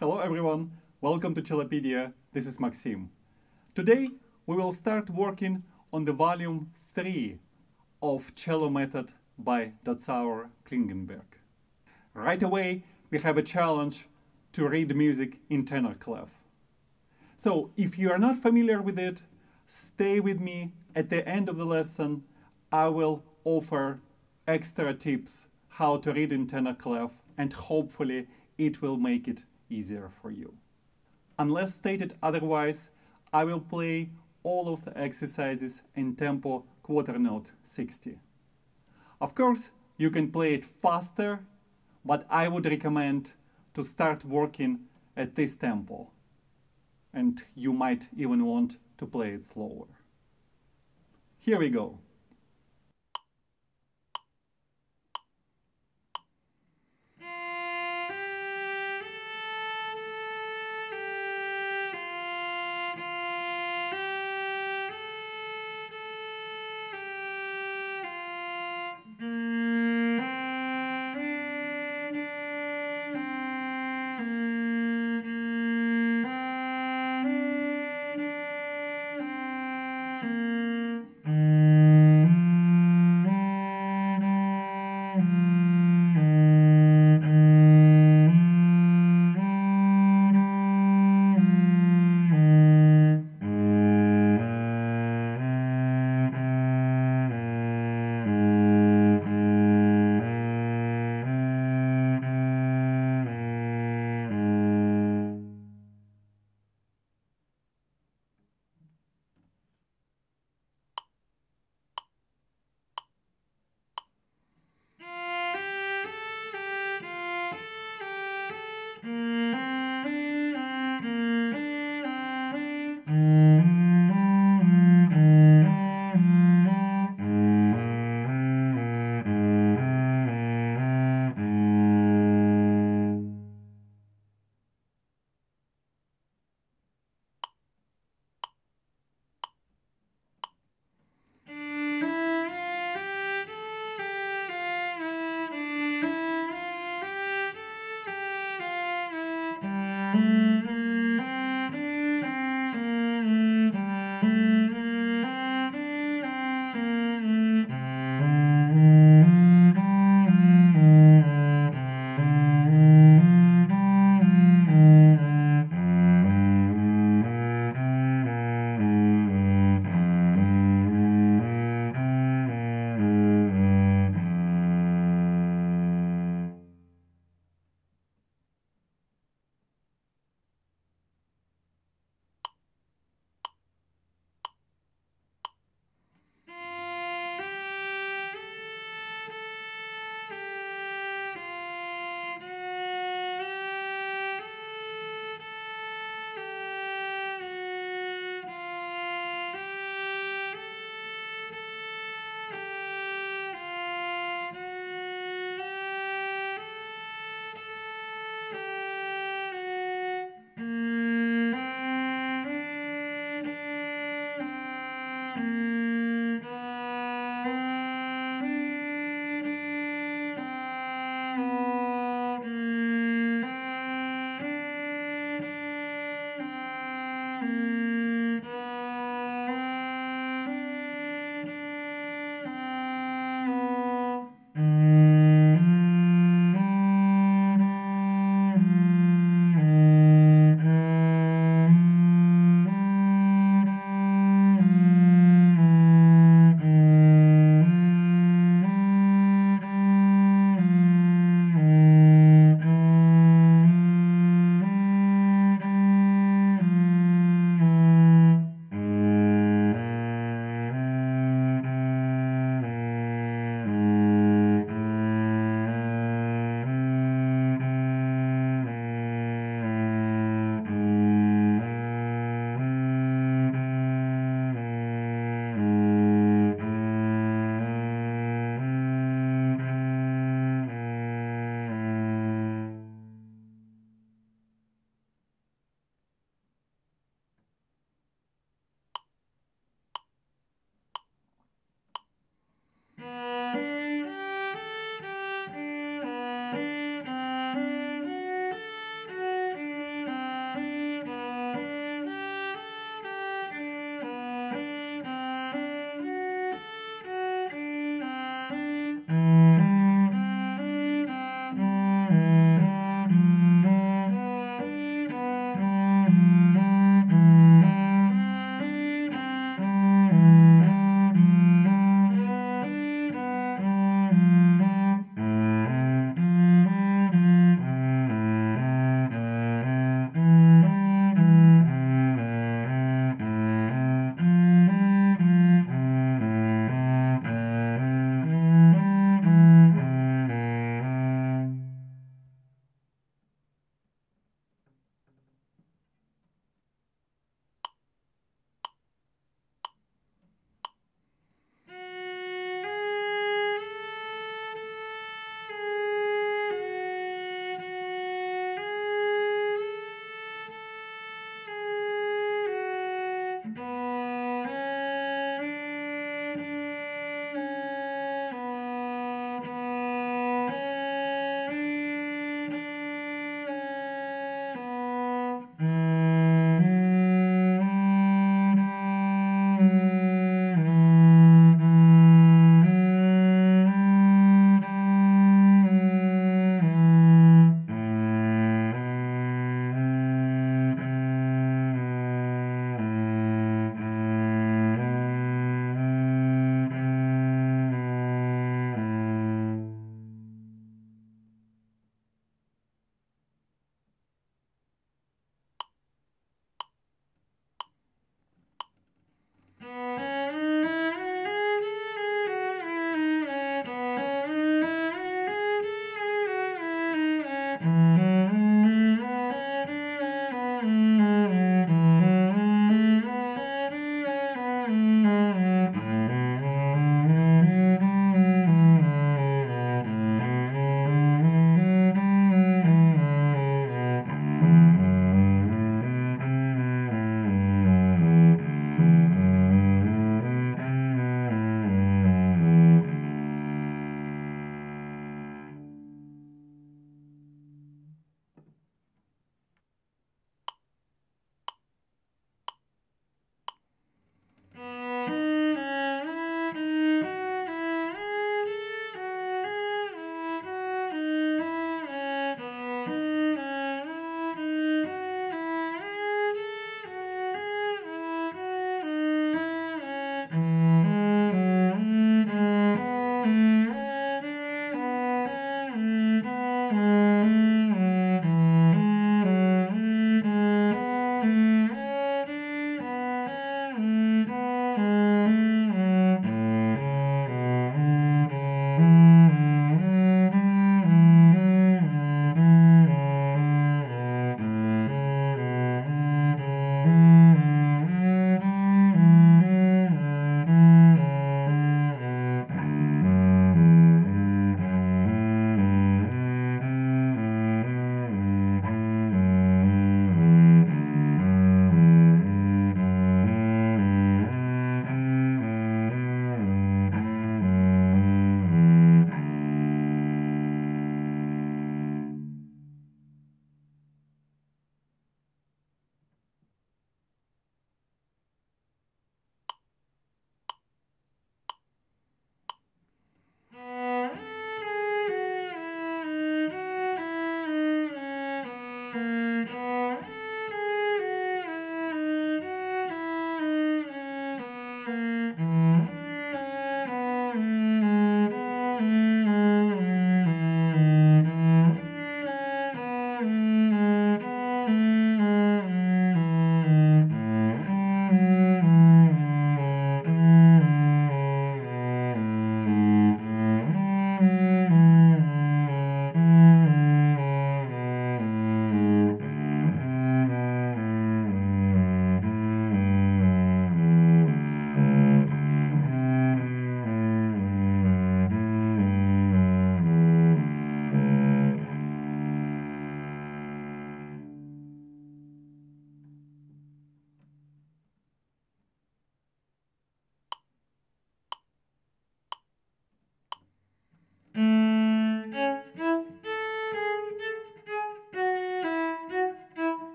Hello everyone, welcome to Cellopedia. This is Maxim. Today we will start working on the volume 3 of Cello Method by Dotzauer-Klingenberg. Right away we have a challenge to read music in tenor clef. So if you are not familiar with it, stay with me. At the end of the lesson I will offer extra tips how to read in tenor clef, and hopefully it will make it easier for you. Unless stated otherwise, I will play all of the exercises in tempo quarter note 60. Of course, you can play it faster, but I would recommend to start working at this tempo, and you might even want to play it slower. Here we go.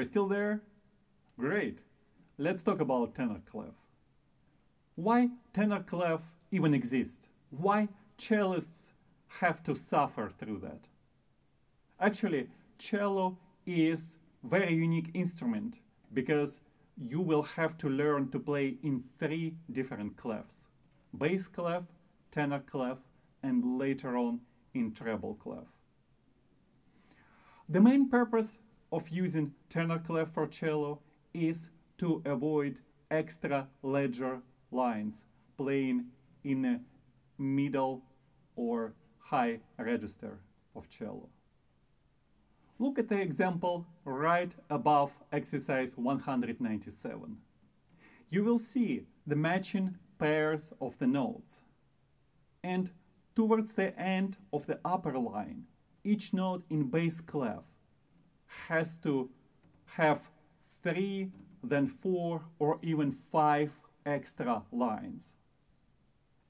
you still there? Great. Let's talk about tenor clef. Why tenor clef even exists? Why cellists have to suffer through that? Actually, cello is a very unique instrument because you will have to learn to play in 3 different clefs: bass clef, tenor clef, and later on in treble clef. The main purpose of using tenor clef for cello is to avoid extra ledger lines playing in a middle or high register of cello. Look at the example right above exercise 197. You will see the matching pairs of the notes. And towards the end of the upper line, each note in bass clef has to have 3, then 4, or even 5 extra lines.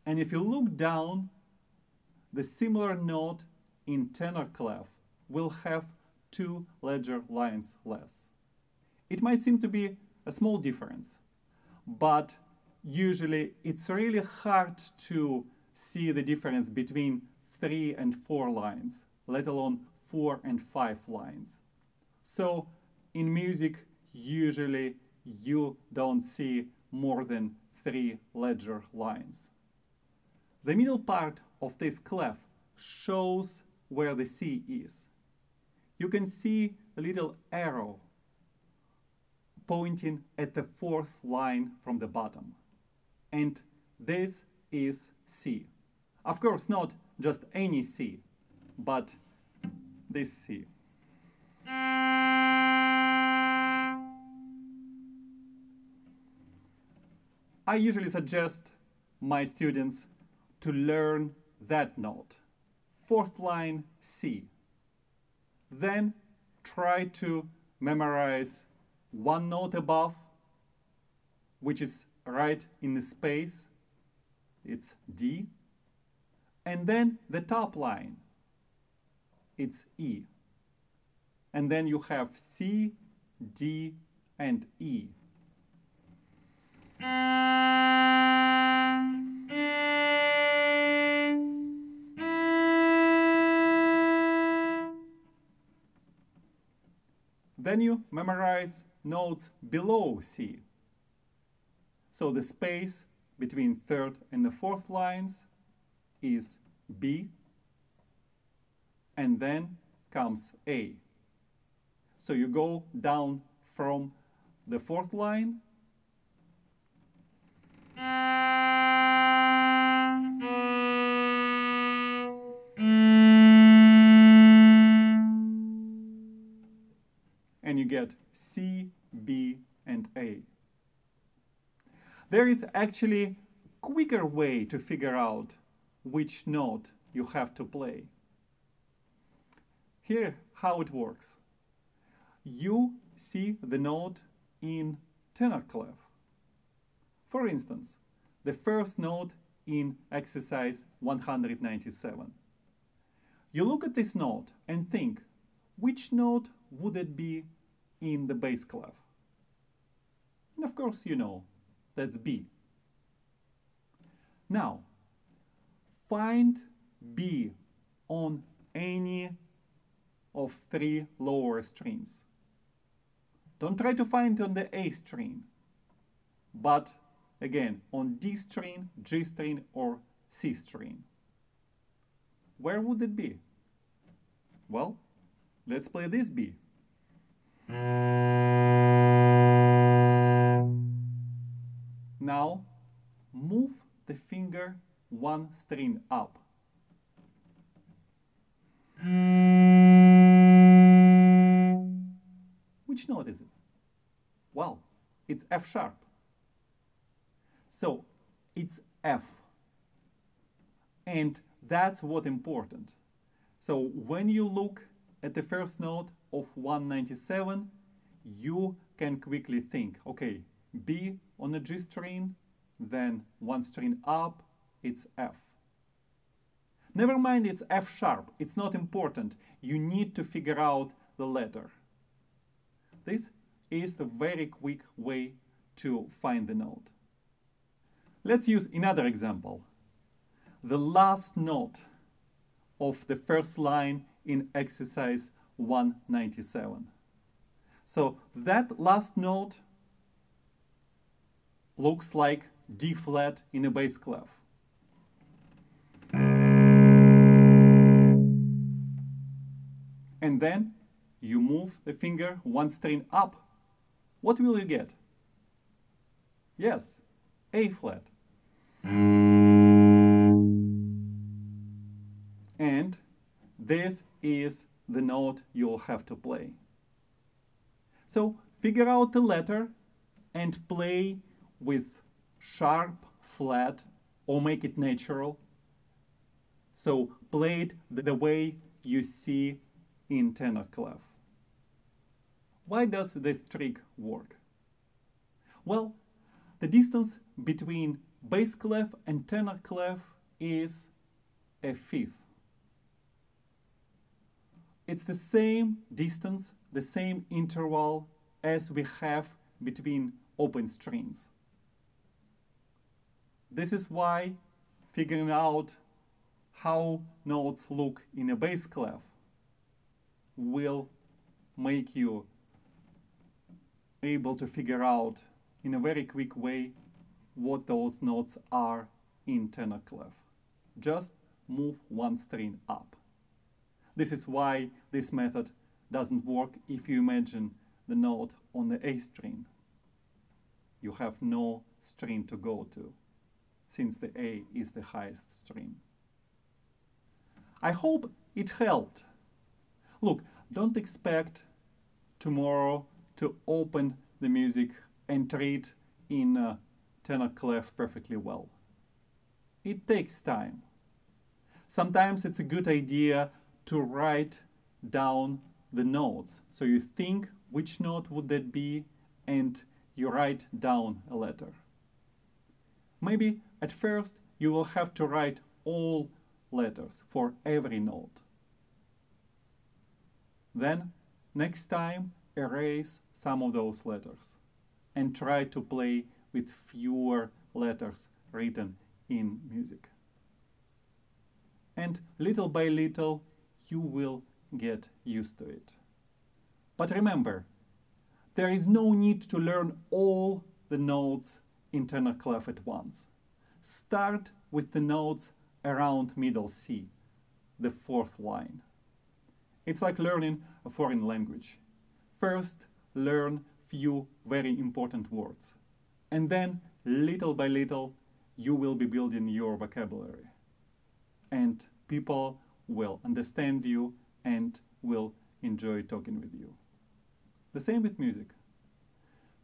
And if you look down, the similar note in tenor clef will have 2 ledger lines less. It might seem to be a small difference, but usually it's really hard to see the difference between 3 and 4 lines, let alone 4 and 5 lines. So in music, usually you don't see more than 3 ledger lines. The middle part of this clef shows where the C is. You can see a little arrow pointing at the 4th line from the bottom. And this is C. Of course, not just any C, but this C. I usually suggest my students to learn that note, 4th line C. Then try to memorize one note above, which is right in the space, it's D. And then the top line, it's E. And then you have C, D, and E. Then you memorize notes below C. So the space between 3rd and the 4th lines is B, and then comes A. So you go down from the 4th line and you get C, B, and A. There is actually a quicker way to figure out which note you have to play. Here how it works. You see the note in tenor clef. For instance, the first note in exercise 197. You look at this note and think, which note would it be in the bass clef? And of course you know, that's B. Now, find B on any of 3 lower strings. Don't try to find it on the A string, but again, on D string, G string, or C string. Where would it be? Well, let's play this B. Now, move the finger 1 string up. Which note is it? Well, it's F sharp. So, it's F. And that's what's important. So, when you look at the first note of 197, you can quickly think, okay, B on a G string, then 1 string up, it's F. Never mind it's F sharp, it's not important. You need to figure out the letter. This is a very quick way to find the note. Let's use another example. The last note of the first line in exercise 197. So that last note looks like D flat in a bass clef. And then you move the finger one string up. What will you get? Yes, A flat. And this is the note you'll have to play. So figure out the letter and play with sharp, flat, or make it natural. So play it the way you see in tenor clef. Why does this trick work? Well, the distance between bass clef and tenor clef is a fifth. It's the same distance, the same interval as we have between open strings. This is why figuring out how notes look in a bass clef will make you able to figure out in a very quick way what those notes are in tenor clef. Just move one string up. This is why this method doesn't work if you imagine the note on the A string. You have no string to go to, since the A is the highest string. I hope it helped. Look, don't expect tomorrow to open the music and read in tenor clef perfectly well. It takes time. Sometimes it's a good idea to write down the notes. So you think which note would that be and you write down a letter. Maybe at first you will have to write all letters for every note. Then next time erase some of those letters and try to play with fewer letters written in music. And little by little you will get used to it. But remember, there is no need to learn all the notes in tenor clef at once. Start with the notes around middle C, the fourth line. It's like learning a foreign language. First, learn few very important words. And then, little by little, you will be building your vocabulary. And people will understand you and will enjoy talking with you. The same with music.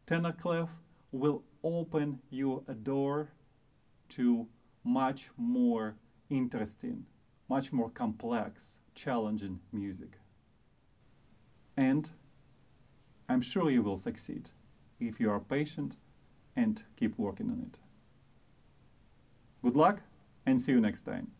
Tenor clef will open you a door to much more interesting, much more complex, challenging music. And I'm sure you will succeed if you are patient and keep working on it. Good luck and see you next time.